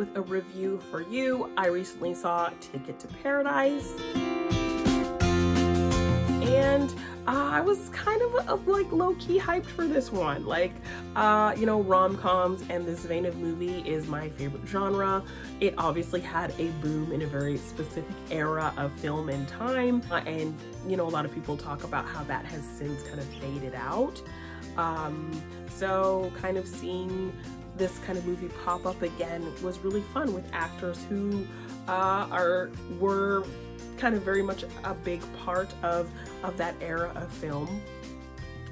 with a review for you. I recently saw Ticket to Paradise, and I was kind of like low-key hyped for this one. Like, you know, rom-coms and this vein of movie is my favorite genre. It obviously had a boom in a very specific era of film and time, and you know, a lot of people talk about how that has since kind of faded out. So kind of seeing this kind of movie pop up again was really fun, with actors who were kind of very much a big part of that era of film.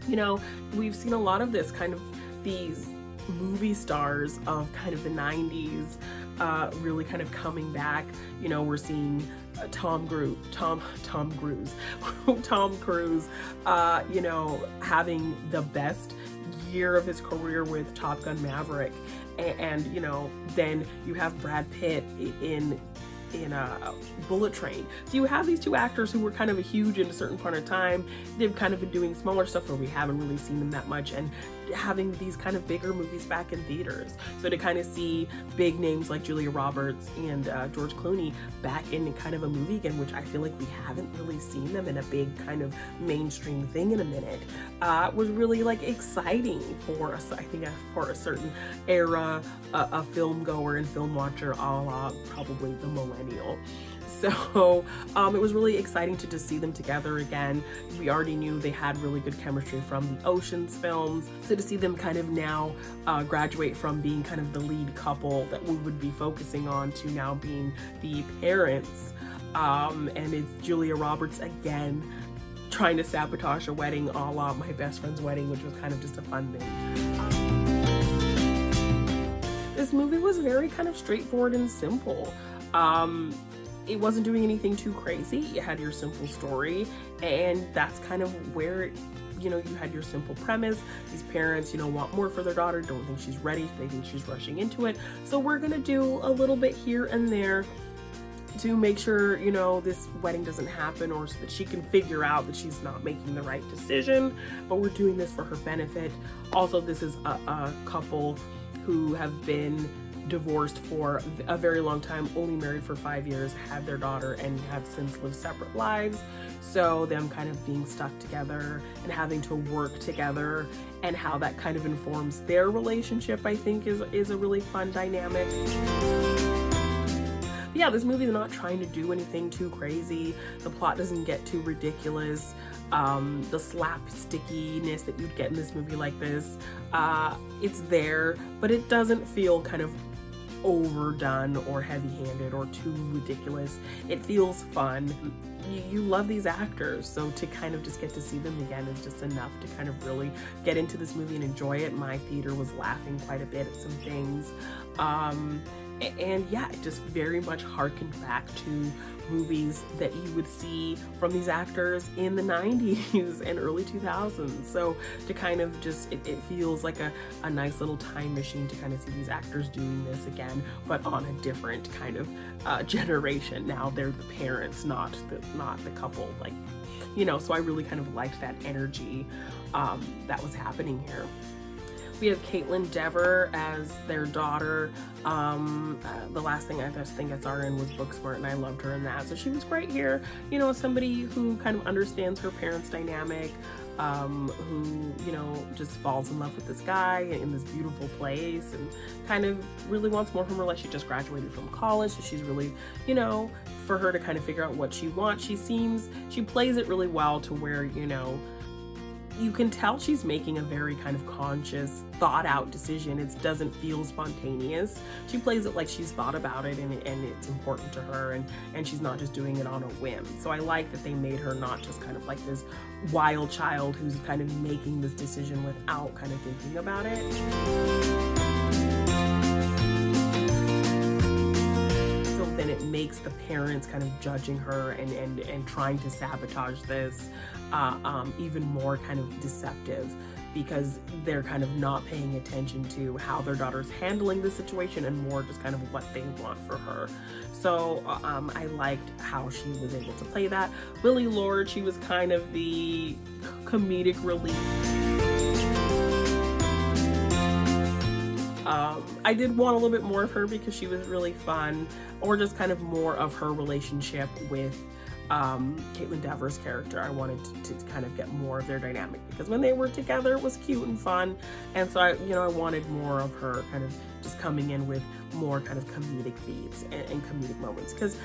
You know, we've seen a lot of this kind of these movie stars of kind of the 90s really kind of coming back. You know, we're seeing Tom Cruise, you know, having the best year of his career with Top Gun Maverick, and you know, then you have Brad Pitt in a Bullet Train. So you have these two actors who were kind of a huge in a certain part of time. They've kind of been doing smaller stuff where we haven't really seen them that much, and having these kind of bigger movies back in theaters. So to kind of see big names like Julia Roberts and George Clooney back in kind of a movie again, which I feel like we haven't really seen them in a big kind of mainstream thing in a minute, was really like exciting for us. I think for a certain era, a film goer and film watcher, a la probably the millennial. So it was really exciting to just see them together again. We already knew they had really good chemistry from the Ocean's films. So to see them kind of now graduate from being kind of the lead couple that we would be focusing on to now being the parents. And it's Julia Roberts again trying to sabotage a wedding, a la My Best Friend's Wedding, which was kind of just a fun thing. This movie was very kind of straightforward and simple. It wasn't doing anything too crazy. You had your simple story, and that's kind of where, you know, you had your simple premise. These parents, you know, want more for their daughter, don't think she's ready, they think she's rushing into it. So we're gonna do a little bit here and there to make sure, you know, this wedding doesn't happen, or so that she can figure out that she's not making the right decision, but we're doing this for her benefit. Also, this is a couple who have been divorced for a very long time, only married for 5 years, had their daughter, and have since lived separate lives. So them kind of being stuck together and having to work together, and how that kind of informs their relationship, I think is a really fun dynamic. But yeah, this movie is not trying to do anything too crazy. The plot doesn't get too ridiculous. The slapstickiness that you'd get in this movie like this, it's there, but it doesn't feel kind of overdone or heavy-handed or too ridiculous. It feels fun. You love these actors, so to kind of just get to see them again is just enough to kind of really get into this movie and enjoy it. My theater was laughing quite a bit at some things. And yeah, it just very much harkened back to movies that you would see from these actors in the 90s and early 2000s. So to kind of just, it feels like a nice little time machine to kind of see these actors doing this again, but on a different kind of generation. Now they're the parents, not the couple, like, you know, so I really kind of liked that energy that was happening here. We have Caitlin Dever as their daughter. The last thing I think I saw her in was Booksmart, and I loved her in that. So she was great here. You know, somebody who kind of understands her parents' dynamic, who, you know, just falls in love with this guy in this beautiful place, and kind of really wants more from her life. She just graduated from college, so she's really, you know, for her to kind of figure out what she wants. She plays it really well to where, you know, you can tell she's making a very kind of conscious, thought out decision. It doesn't feel spontaneous. She plays it like she's thought about it, and it's important to her, and she's not just doing it on a whim. So I like that they made her not just kind of like this wild child who's kind of making this decision without kind of thinking about it. So then it makes the parents kind of judging her and trying to sabotage this even more kind of deceptive, because they're kind of not paying attention to how their daughter's handling the situation, and more just kind of what they want for her. So I liked how she was able to play that. Lily Lord, she was kind of the comedic relief. I did want a little bit more of her because she was really fun, or just kind of more of her relationship with Caitlin Dever's character. I wanted to kind of get more of their dynamic, because when they were together it was cute and fun, and so I wanted more of her kind of just coming in with more kind of comedic beats and comedic moments, because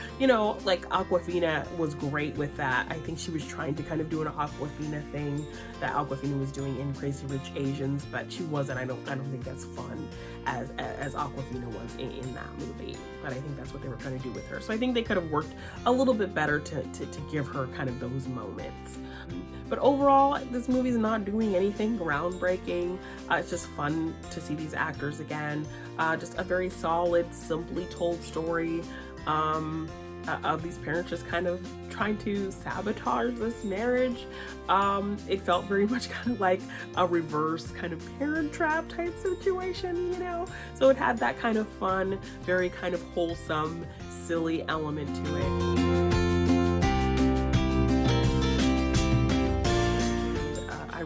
like Awkwafina was great with that. I think she was trying to kind of do an Awkwafina thing that Awkwafina was doing in Crazy Rich Asians, but she wasn't. I don't think as fun as Awkwafina was in that movie, but I think that's what they were trying to do with her. So I think they could have worked a little bit better to give her kind of those moments. But overall, this movie's not doing anything groundbreaking. It's just fun to see these actors again. Just a very solid, simply told story of these parents just kind of trying to sabotage this marriage. It felt very much kind of like a reverse kind of Parent Trap type situation, So it had that kind of fun, very kind of wholesome, silly element to it.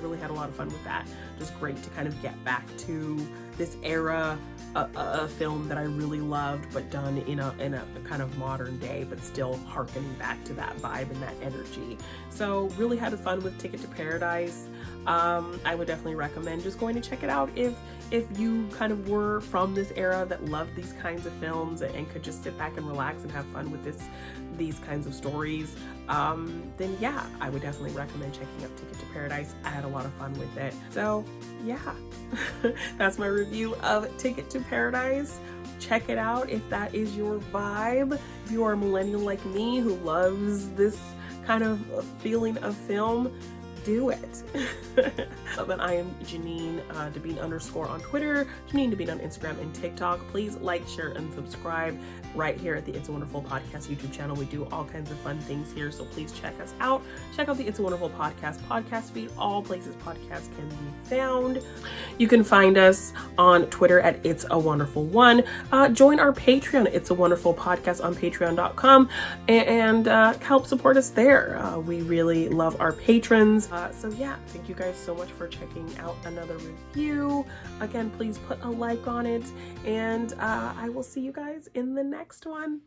Really had a lot of fun with that. Just great to kind of get back to this era, a film that I really loved, but done in a kind of modern day, but still harkening back to that vibe and that energy. So really had fun with Ticket to Paradise. I would definitely recommend just going to check it out if you kind of were from this era that loved these kinds of films and could just sit back and relax and have fun with these kinds of stories. Then yeah, I would definitely recommend checking out Ticket to Paradise. I had a lot of fun with it. So yeah, that's my review of Ticket to Paradise. Check it out if that is your vibe. If you are a millennial like me who loves this kind of feeling of film, do it. But I am Jeannine, Devine _ on Twitter, Jeannine Devine on Instagram and TikTok. Please like, share, and subscribe right here at the It's a Wonderful Podcast YouTube channel. We do all kinds of fun things here, so please check us out. Check out the It's a Wonderful podcast feed, all places podcasts can be found. You can find us on Twitter at It's a Wonderful One. Join our Patreon, It's a Wonderful Podcast, on patreon.com, and help support us there. We really love our patrons. So yeah, thank you guys so much for checking out another review. Again, please put a like on it, and I will see you guys in the next one.